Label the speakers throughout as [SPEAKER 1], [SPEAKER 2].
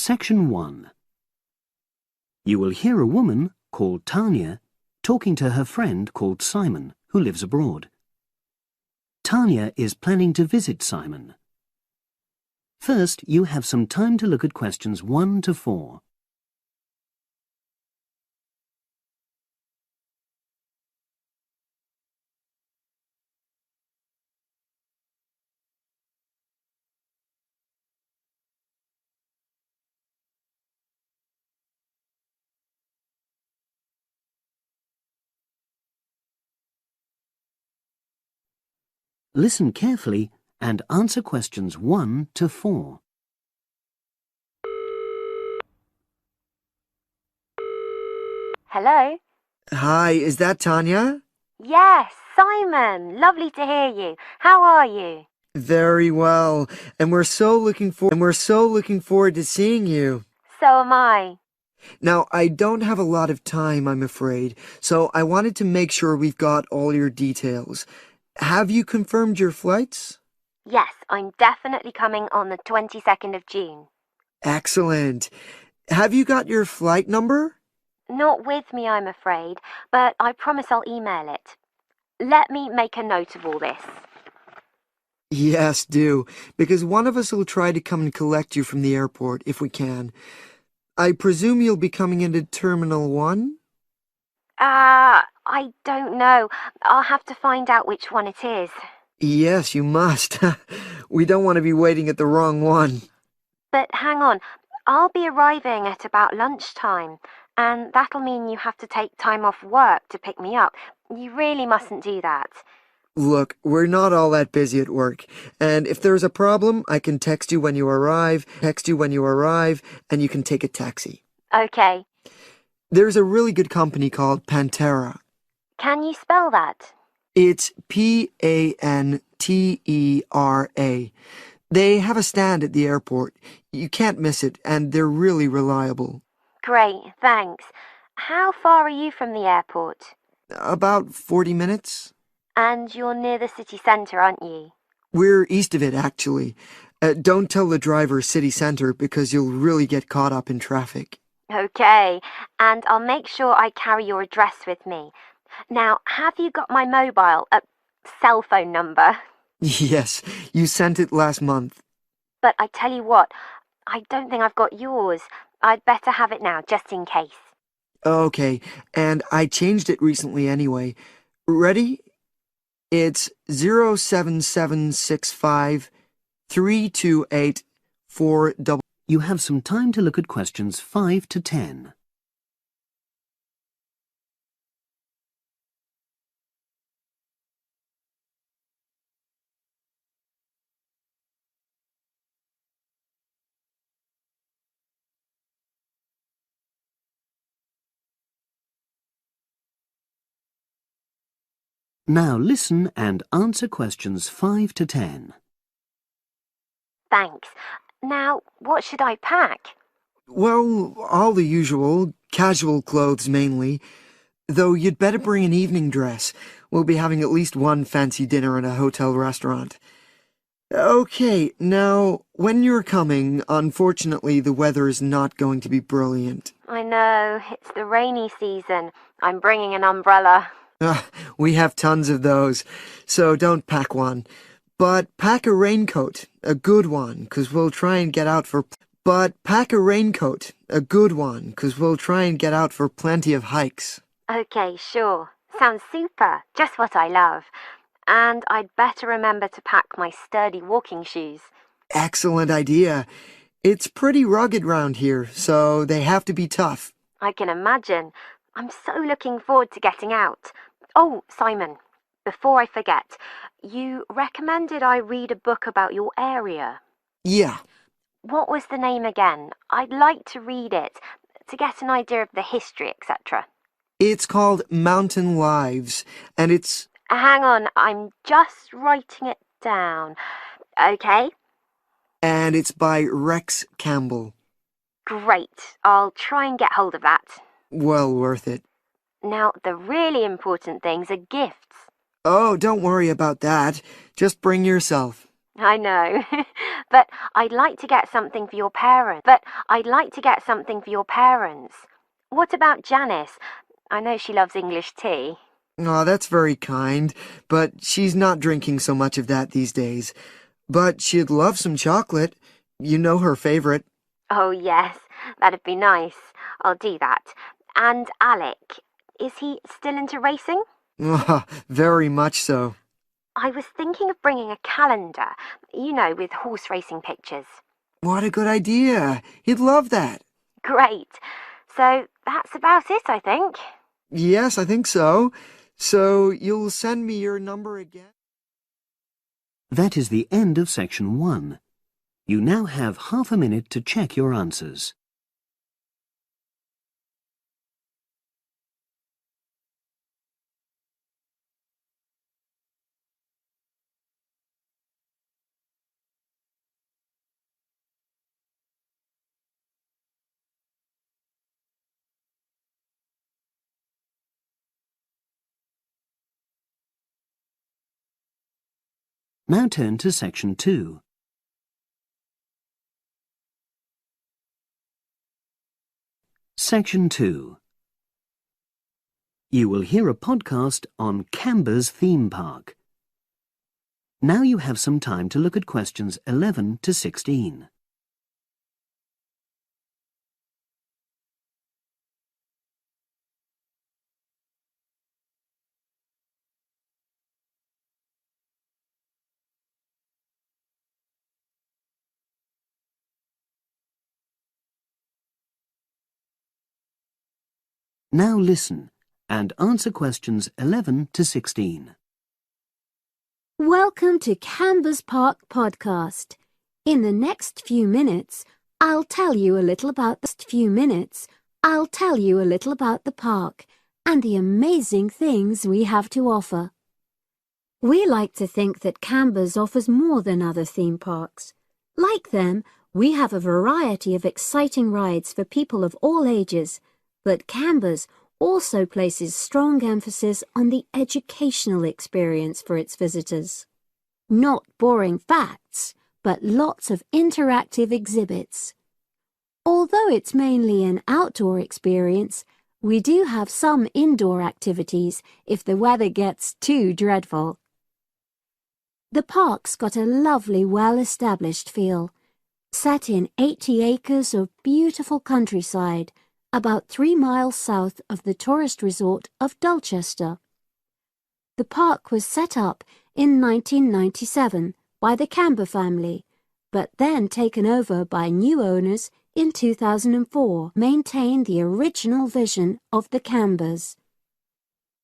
[SPEAKER 1] Section 1. You will hear a woman called Tanya talking to her friend called Simon, who lives abroad. Tanya is planning to visit Simon. First, you have some time to look at questions 1 to 4. Listen carefully and answer questions 1 to 4.
[SPEAKER 2] Hello?
[SPEAKER 3] Hi, is that Tanya?
[SPEAKER 2] Yes, Simon. Lovely to hear you. How are you?
[SPEAKER 3] Very well, and we're so looking forward to seeing you.
[SPEAKER 2] So am I.
[SPEAKER 3] Now, I don't have a lot of time, I'm afraid, so I wanted to make sure we've got all your details. Have you confirmed your flights?
[SPEAKER 2] Yes, I'm definitely coming on the 22nd of June.
[SPEAKER 3] Excellent. Have you got your flight number?
[SPEAKER 2] Not with me, I'm afraid, but I promise I'll email it. Let me make a note of all this.
[SPEAKER 3] Yes, do, because one of us will try to come and collect you from the airport if we can. I presume you'll be coming into Terminal 1?
[SPEAKER 2] I don't know. I'll have to find out which one it is.
[SPEAKER 3] Yes, you must. We don't want to be waiting at the wrong one.
[SPEAKER 2] But hang on, I'll be arriving at about lunchtime, and that'll mean you have to take time off work to pick me up. You really mustn't do that.
[SPEAKER 3] Look, we're not all that busy at work, and if there's a problem, I can text you when you arrive, and you can take a taxi.
[SPEAKER 2] Okay.
[SPEAKER 3] There's a really good company called Pantera.
[SPEAKER 2] Can you spell that?
[SPEAKER 3] It's Pantera. They have a stand at the airport. You can't miss it, and they're really reliable.
[SPEAKER 2] Great, thanks. How far are you from the airport?
[SPEAKER 3] About 40 minutes.
[SPEAKER 2] And you're near the city centre, aren't you?
[SPEAKER 3] We're east of it, actually. Don't tell the driver city centre because you'll really get caught up in traffic.
[SPEAKER 2] Okay, and I'll make sure I carry your address with me. Now, have you got my cell phone number?
[SPEAKER 3] Yes, you sent it last month.
[SPEAKER 2] But I tell you what, I don't think I've got yours. I'd better have it now, just in case.
[SPEAKER 3] Okay, and I changed it recently anyway. Ready? It's 07765 328 4 double.
[SPEAKER 1] You have some time to look at questions 5 to 10. Now listen and answer questions 5 to 10.
[SPEAKER 2] Thanks. Now, what should I pack?
[SPEAKER 3] Well, all the usual, casual clothes mainly. Though you'd better bring an evening dress. We'll be having at least one fancy dinner in a hotel restaurant. Okay, now, when you're coming, unfortunately the weather is not going to be brilliant.
[SPEAKER 2] I know, it's the rainy season. I'm bringing an umbrella.
[SPEAKER 3] We have tons of those, so don't pack one. But pack a raincoat, a good one, 'cause we'll try and get out for plenty of hikes.
[SPEAKER 2] Okay, sure. Sounds super. Just what I love. And I'd better remember to pack my sturdy walking shoes.
[SPEAKER 3] Excellent idea. It's pretty rugged round here, so they have to be tough.
[SPEAKER 2] I can imagine. I'm so looking forward to getting out. Oh, Simon, before I forget, you recommended I read a book about your area.
[SPEAKER 3] Yeah.
[SPEAKER 2] What was the name again? I'd like to read it to get an idea of the history, etc.
[SPEAKER 3] It's called Mountain Lives, and it's...
[SPEAKER 2] Hang on, I'm just writing it down. Okay?
[SPEAKER 3] And it's by Rex Campbell.
[SPEAKER 2] Great. I'll try and get hold of that.
[SPEAKER 3] Well worth it.
[SPEAKER 2] Now, the really important things are gifts.
[SPEAKER 3] Oh, don't worry about that. Just bring yourself.
[SPEAKER 2] I know. But I'd like to get something for your parents. What about Janice? I know she loves English tea.
[SPEAKER 3] Oh, that's very kind, but she's not drinking so much of that these days. But she'd love some chocolate. You know her favorite.
[SPEAKER 2] Oh, yes, that'd be nice. I'll do that. And Alec, is he still into racing?
[SPEAKER 3] Ah, very much so.
[SPEAKER 2] I was thinking of bringing a calendar, with horse racing pictures.
[SPEAKER 3] What a good idea. He'd love that.
[SPEAKER 2] Great. So that's about it, I think.
[SPEAKER 3] Yes, I think so. So you'll send me your number again?
[SPEAKER 1] That is the end of section 1. You now have half a minute to check your answers. Now turn to section 2. Section 2. You will hear a podcast on Camber's theme park. Now you have some time to look at questions 11 to 16. Now listen and answer questions 11 to 16.
[SPEAKER 4] Welcome to Camber's Park podcast. In the next few minutes, I'll tell you a little about the park and the amazing things we have to offer. We like to think that Camber's offers more than other theme parks. Like them, we have a variety of exciting rides for people of all ages, but Camber's also places strong emphasis on the educational experience for its visitors. Not boring facts, but lots of interactive exhibits. Although it's mainly an outdoor experience, we do have some indoor activities if the weather gets too dreadful. The park's got a lovely, well-established feel, set in 80 acres of beautiful countryside, about 3 miles south of the tourist resort of Dulchester. The park was set up in 1997 by the Camber family, but then taken over by new owners in 2004, maintain the original vision of the Cambers.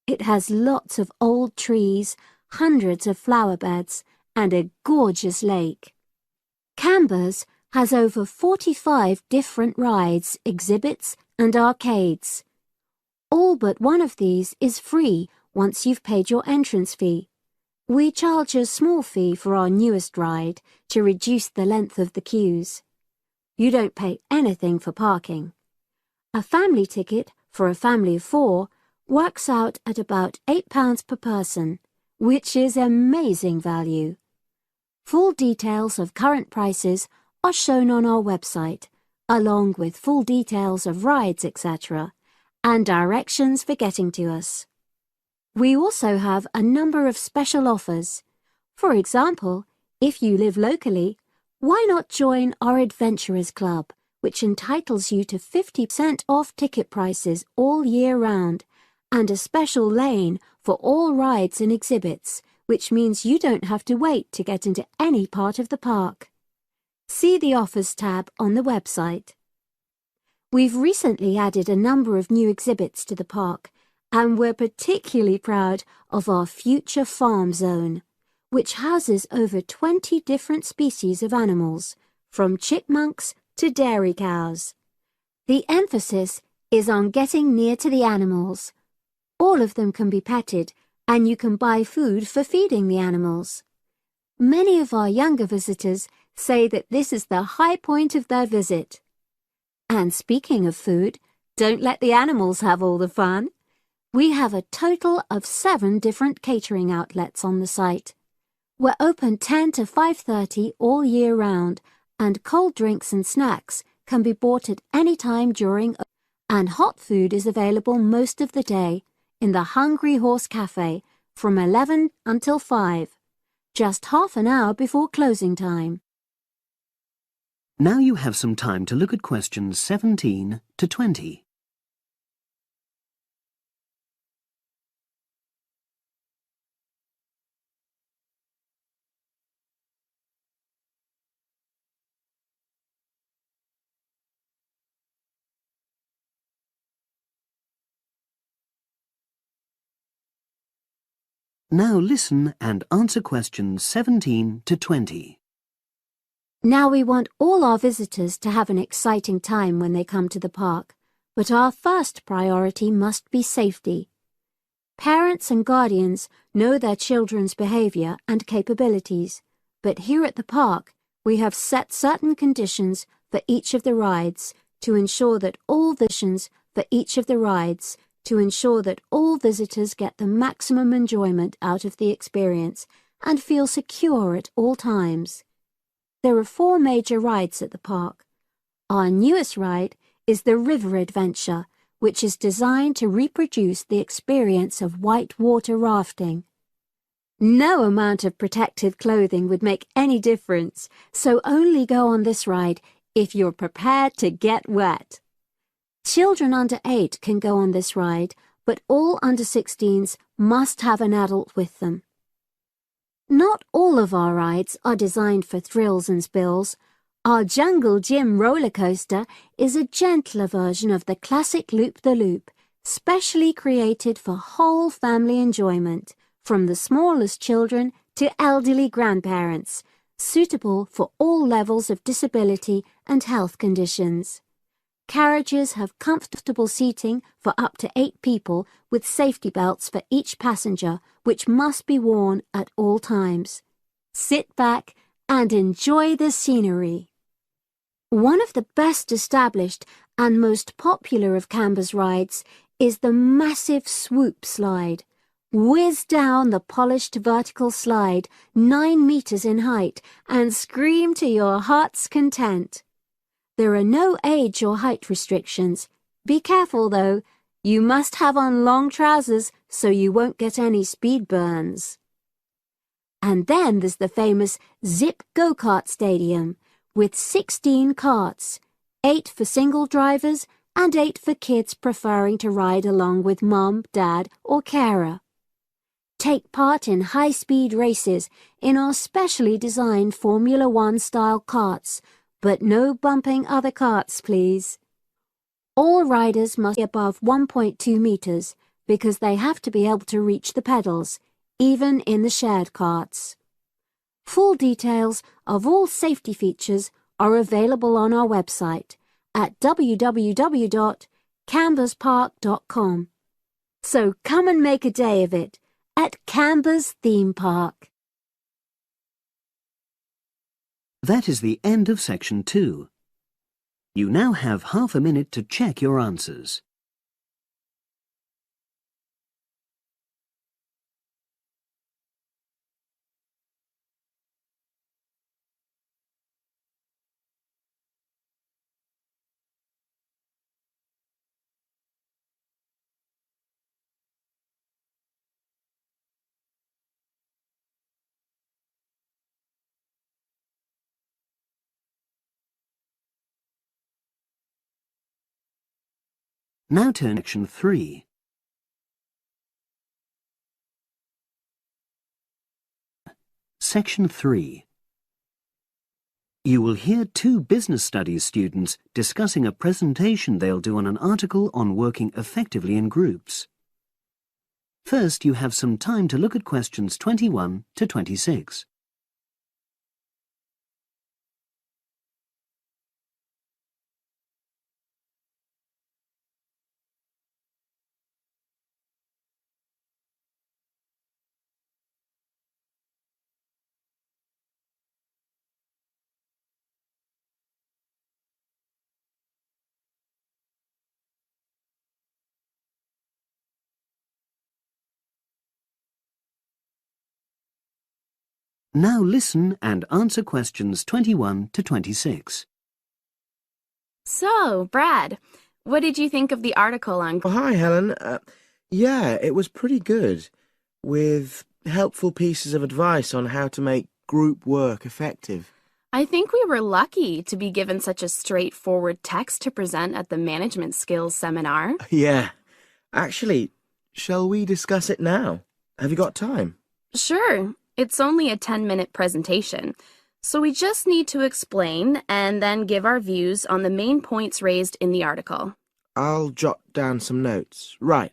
[SPEAKER 4] It has lots of old trees, hundreds of flower beds, and a gorgeous lake. Cambers has over 45 different rides, exhibits, and arcades. All but one of these is free once you've paid your entrance fee. We charge a small fee for our newest ride to reduce the length of the queues. You don't pay anything for parking. A family ticket for a family of 4 works out at about £8 per person, which is amazing value. Full details of current prices are shown on our website, along with full details of rides, etc., and directions for getting to us. We also have a number of special offers. For example, if you live locally, why not join our Adventurers Club, which entitles you to 50% off ticket prices all year round, and a special lane for all rides and exhibits, which means you don't have to wait to get into any part of the park. See the Offers tab on the website. We've recently added a number of new exhibits to the park, and we're particularly proud of our Future Farm Zone, which houses over 20 different species of animals, from chipmunks to dairy cows. The emphasis is on getting near to the animals. All of them can be petted, and you can buy food for feeding the animals. Many of our younger visitors say that this is the high point of their visit. And speaking of food, don't let the animals have all the fun. We have a total of 7 different catering outlets on the site. We're open 10 to 5:30 all year round, and cold drinks and snacks can be bought at any time during, and hot food is available most of the day in the Hungry Horse Cafe from 11 until 5, just half an hour before closing time.
[SPEAKER 1] Now you have some time to look at questions 17 to 20. Now listen and answer questions 17 to 20.
[SPEAKER 4] Now we want all our visitors to have an exciting time when they come to the park, but our first priority must be safety. Parents and guardians know their children's behavior and capabilities, but here at the park, we have set certain conditions for each of the rides to ensure that all visitors get the maximum enjoyment out of the experience and feel secure at all times. There are 4 major rides at the park. Our newest ride is the River Adventure, which is designed to reproduce the experience of whitewater rafting. No amount of protective clothing would make any difference, so only go on this ride if you're prepared to get wet. Children under 8 can go on this ride, but all under 16s must have an adult with them. Not all of our rides are designed for thrills and spills. Our Jungle Gym roller coaster is a gentler version of the classic Loop-the-Loop, specially created for whole family enjoyment, from the smallest children to elderly grandparents, suitable for all levels of disability and health conditions. Carriages have comfortable seating for up to 8 people with safety belts for each passenger, which must be worn at all times. Sit back and enjoy the scenery. One of the best established and most popular of Camber's rides is the massive Swoop slide. Whiz down the polished vertical slide 9 meters in height and scream to your heart's content. There are no age or height restrictions. Be careful though, you must have on long trousers so you won't get any speed burns. And then there's the famous Zip Go-Kart Stadium with 16 karts, 8 for single drivers and 8 for kids preferring to ride along with mum, dad or carer. Take part in high-speed races in our specially designed Formula One style karts, but no bumping other karts, please. All riders must be above 1.2 meters because they have to be able to reach the pedals, even in the shared karts. Full details of all safety features are available on our website at www.camberspark.com. So come and make a day of it at Camber's Theme Park.
[SPEAKER 1] That is the end of section 2. You now have half a minute to check your answers. Now turn to section 3. Section 3. You will hear 2 business studies students discussing a presentation they'll do on an article on working effectively in groups. First, you have some time to look at questions 21 to 26. Now listen and answer questions 21 to 26.
[SPEAKER 5] So, Brad, what did you think of the article on...
[SPEAKER 6] Oh, hi, Helen. Yeah, it was pretty good, with helpful pieces of advice on how to make group work effective.
[SPEAKER 5] I think we were lucky to be given such a straightforward text to present at the management skills seminar.
[SPEAKER 6] Yeah. Actually, shall we discuss it now? Have you got time?
[SPEAKER 5] Sure, it's only a 10-minute presentation, so we just need to explain and then give our views on the main points raised in the article.
[SPEAKER 6] I'll jot down some notes. Right.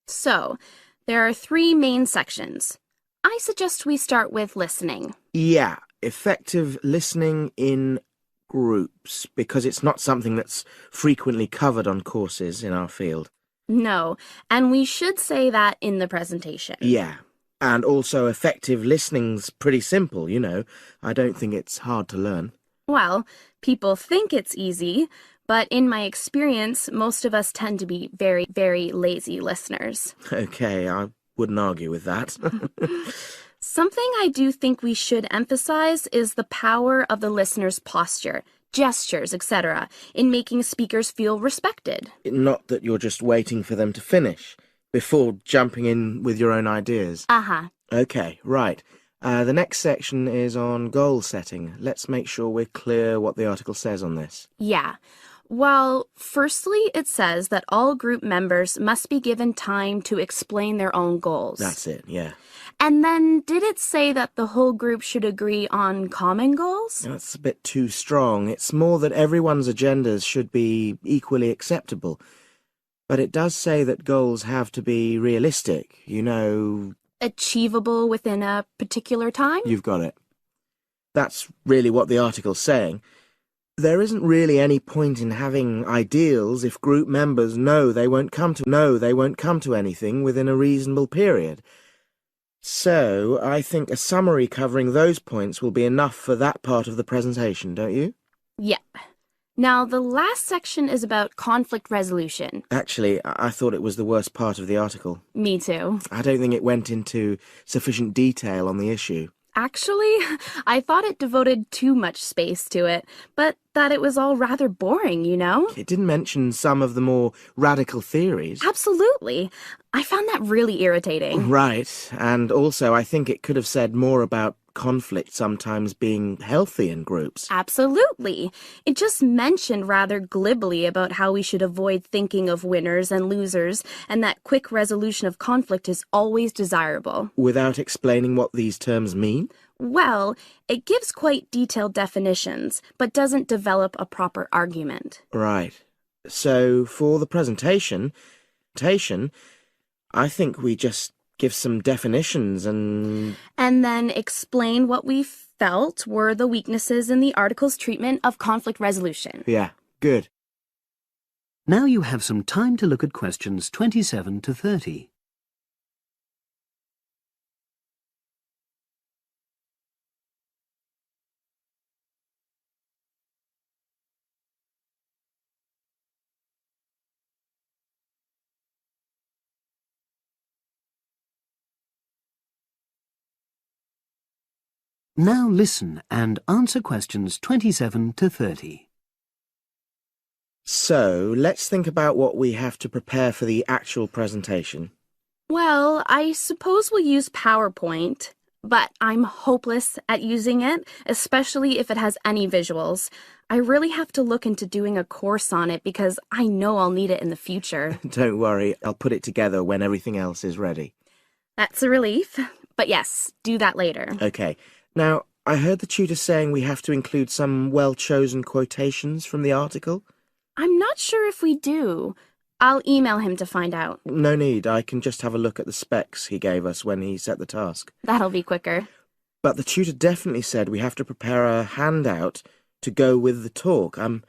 [SPEAKER 5] So, there are 3 main sections. I suggest we start with listening.
[SPEAKER 6] Yeah, effective listening in groups, because it's not something that's frequently covered on courses in our field.
[SPEAKER 5] No, and we should say that in the presentation.
[SPEAKER 6] Yeah, and also effective listening's pretty simple, you know. I don't think it's hard to learn.
[SPEAKER 5] Well, people think it's easy, but in my experience, most of us tend to be very, very lazy listeners.
[SPEAKER 6] Okay, I wouldn't argue with that.
[SPEAKER 5] Something I do think we should emphasize is the power of the listener's posture, gestures, etc., in making speakers feel respected.
[SPEAKER 6] Not that you're just waiting for them to finish before jumping in with your own ideas. Okay, right. The next section is on goal setting. Let's make sure we're clear what the article says on this.
[SPEAKER 5] Yeah. Well, firstly, it says that all group members must be given time to explain their own goals.
[SPEAKER 6] That's it, yeah.
[SPEAKER 5] And then, did it say that the whole group should agree on common goals?
[SPEAKER 6] That's a bit too strong. It's more that everyone's agendas should be equally acceptable. But it does say that goals have to be realistic, you know...
[SPEAKER 5] Achievable within a particular time?
[SPEAKER 6] You've got it. That's really what the article's saying. There isn't really any point in having ideals if group members know they won't come to anything within a reasonable period. So, I think a summary covering those points will be enough for that part of the presentation, don't you?
[SPEAKER 5] Yep. Now, the last section is about conflict resolution.
[SPEAKER 6] Actually, I thought it was the worst part of the article.
[SPEAKER 5] Me too.
[SPEAKER 6] I don't think it went into sufficient detail on the issue.
[SPEAKER 5] Actually, I thought it devoted too much space to it, but that it was all rather boring, you know?
[SPEAKER 6] It didn't mention some of the more radical theories.
[SPEAKER 5] Absolutely. I found that really irritating.
[SPEAKER 6] Right, and also I think it could have said more about conflict sometimes being healthy in groups.
[SPEAKER 5] Absolutely. It just mentioned rather glibly about how we should avoid thinking of winners and losers, and that quick resolution of conflict is always desirable.
[SPEAKER 6] Without explaining what these terms mean?
[SPEAKER 5] Well, it gives quite detailed definitions, but doesn't develop a proper argument.
[SPEAKER 6] Right. So, for the presentation, I think we just give some definitions and
[SPEAKER 5] then explain what we felt were the weaknesses in the article's treatment of conflict resolution.
[SPEAKER 6] Yeah, good.
[SPEAKER 1] Now you have some time to look at questions 27 to 30. Now listen and answer questions 27 to 30.
[SPEAKER 6] So, let's think about what we have to prepare for the actual presentation.
[SPEAKER 5] Well, I suppose we'll use PowerPoint, but I'm hopeless at using it, especially if it has any visuals. I really have to look into doing a course on it because I know I'll need it in the future.
[SPEAKER 6] Don't worry, I'll put it together when everything else is ready.
[SPEAKER 5] That's a relief. But yes, do that later.
[SPEAKER 6] Okay. Now, I heard the tutor saying we have to include some well-chosen quotations from the article.
[SPEAKER 5] I'm not sure if we do. I'll email him to find out.
[SPEAKER 6] No need, I can just have a look at the specs he gave us when he set the task.
[SPEAKER 5] That'll be quicker.
[SPEAKER 6] But the tutor definitely said we have to prepare a handout to go with the talk. I'm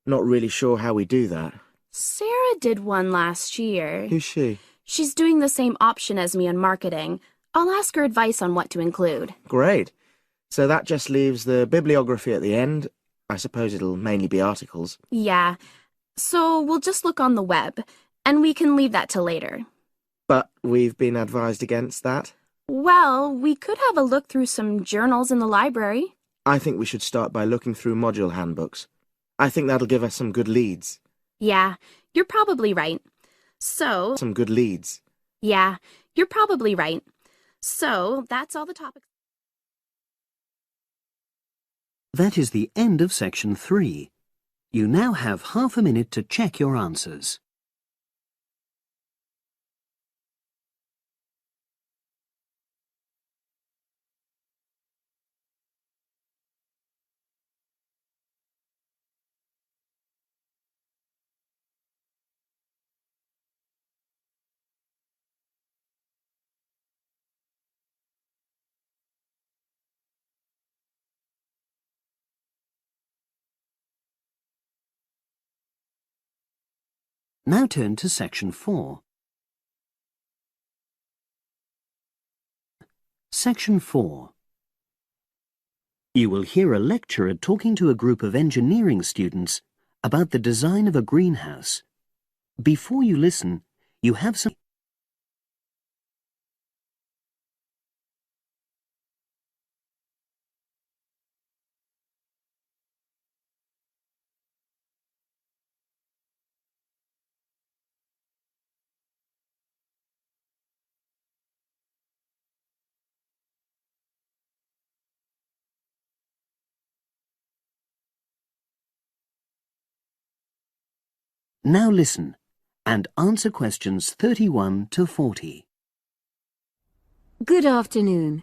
[SPEAKER 6] not really sure how we do that.
[SPEAKER 5] Sarah did one last year.
[SPEAKER 6] Who's she?
[SPEAKER 5] She's doing the same option as me on marketing. I'll ask her advice on what to include.
[SPEAKER 6] Great. So that just leaves the bibliography at the end. I suppose it'll mainly be articles.
[SPEAKER 5] Yeah. So we'll just look on the web, and we can leave that till later.
[SPEAKER 6] But we've been advised against that?
[SPEAKER 5] Well, we could have a look through some journals in the library.
[SPEAKER 6] I think we should start by looking through module handbooks. I think that'll give us some good leads.
[SPEAKER 5] Yeah, you're probably right. So,
[SPEAKER 6] Some good leads.
[SPEAKER 5] yeah, you're probably right. So, that's all the topics.
[SPEAKER 1] That is the end of section 3. You now have half a minute to check your answers. Now turn to section 4. Section 4. You will hear a lecturer talking to a group of engineering students about the design of a greenhouse. Before you listen, you have some... Now listen and answer questions 31 to 40.
[SPEAKER 4] Good afternoon.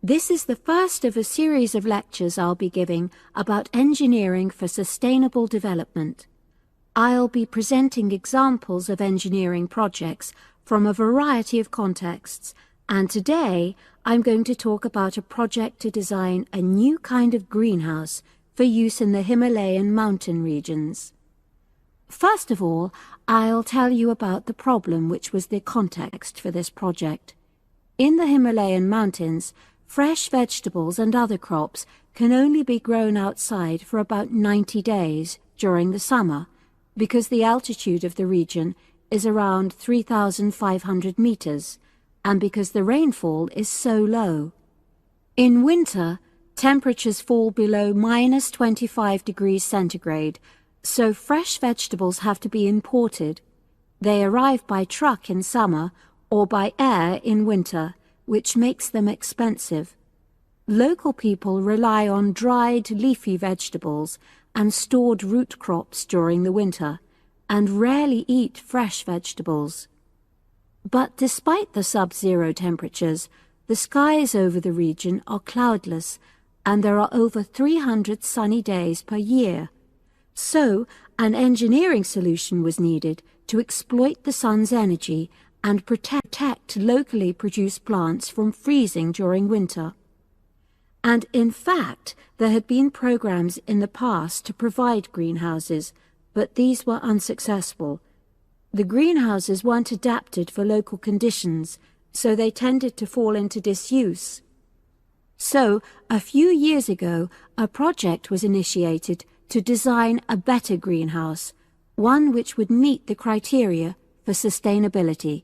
[SPEAKER 4] This is the first of a series of lectures I'll be giving about engineering for sustainable development. I'll be presenting examples of engineering projects from a variety of contexts, and today I'm going to talk about a project to design a new kind of greenhouse for use in the Himalayan mountain regions. First of all, I'll tell you about the problem which was the context for this project. In the Himalayan mountains, fresh vegetables and other crops can only be grown outside for about 90 days during the summer, because the altitude of the region is around 3,500 meters, and because the rainfall is so low. In winter, temperatures fall below minus 25 degrees centigrade, so fresh vegetables have to be imported. They arrive by truck in summer or by air in winter, which makes them expensive. Local people rely on dried leafy vegetables and stored root crops during the winter, and rarely eat fresh vegetables. But despite the sub-zero temperatures, the skies over the region are cloudless, and there are over 300 sunny days per year. So, an engineering solution was needed to exploit the sun's energy and protect locally produced plants from freezing during winter. And in fact, there had been programs in the past to provide greenhouses, but these were unsuccessful. The greenhouses weren't adapted for local conditions, so they tended to fall into disuse. So, a few years ago, a project was initiated to design a better greenhouse, one which would meet the criteria for sustainability.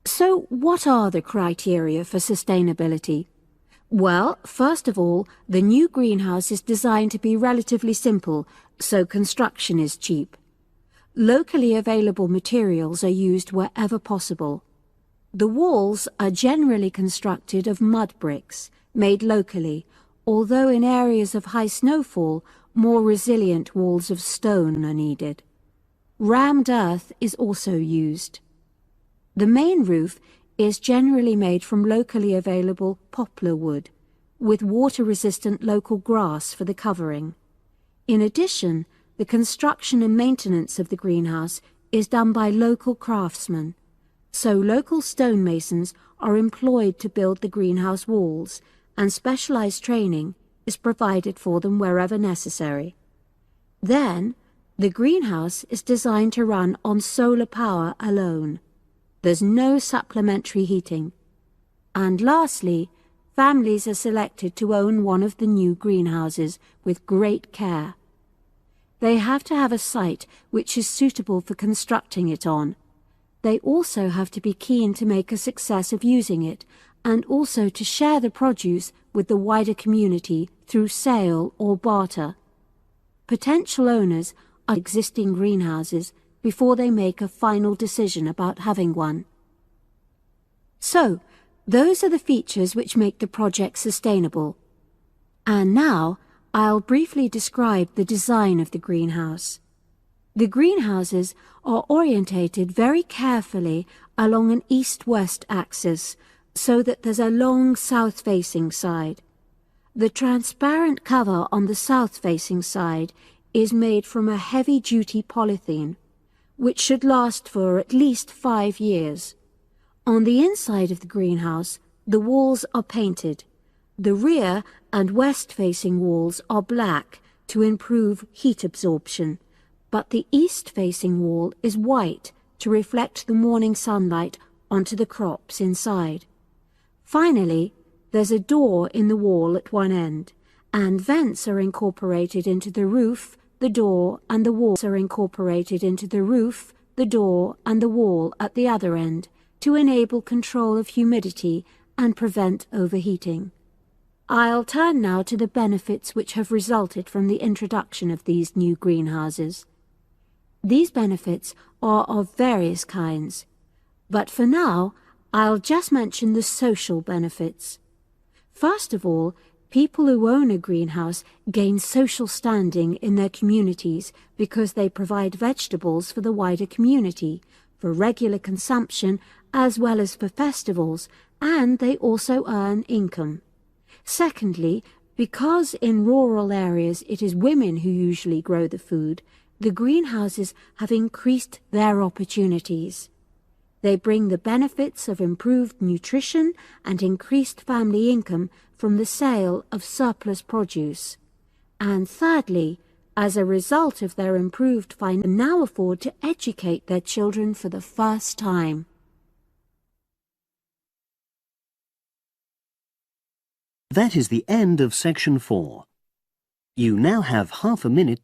[SPEAKER 4] So, what are the criteria for sustainability? Well, first of all, the new greenhouse is designed to be relatively simple, so construction is cheap. Locally available materials are used wherever possible. The walls are generally constructed of mud bricks, made locally, although in areas of high snowfall, more resilient walls of stone are needed. Rammed earth is also used. The main roof is generally made from locally available poplar wood, with water-resistant local grass for the covering. In addition, the construction and maintenance of the greenhouse is done by local craftsmen, so local stonemasons are employed to build the greenhouse walls, and specialized training is provided for them wherever necessary. Then, the greenhouse is designed to run on solar power alone. There's no supplementary heating. And lastly, families are selected to own one of the new greenhouses with great care. They have to have a site which is suitable for constructing it on. They also have to be keen to make a success of using it, and also to share the produce with the wider community through sale or barter. Potential owners are existing greenhouses before they make a final decision about having one. So, those are the features which make the project sustainable. And now, I'll briefly describe the design of the greenhouse. The greenhouses are orientated very carefully along an east-west axis, so that there's a long south-facing side. The transparent cover on the south-facing side is made from a heavy-duty polythene, which should last for at least 5 years. On the inside of the greenhouse, the walls are painted. The rear and west-facing walls are black to improve heat absorption, but the east-facing wall is white to reflect the morning sunlight onto the crops inside. Finally, there's a door in the wall at one end, and vents are incorporated into the roof, the door, and the walls are incorporated into the roof, the door, and the wall at the other end to enable control of humidity and prevent overheating. I'll turn now to the benefits which have resulted from the introduction of these new greenhouses. These benefits are of various kinds, but for now, I'll just mention the social benefits. First of all, people who own a greenhouse gain social standing in their communities because they provide vegetables for the wider community, for regular consumption as well as for festivals, and they also earn income. Secondly, because in rural areas it is women who usually grow the food, the greenhouses have increased their opportunities. They bring the benefits of improved nutrition and increased family income from the sale of surplus produce. And thirdly, as a result of their improved finances, they now afford to educate their children for the first time.
[SPEAKER 1] That is the end of section 4. You now have half a minute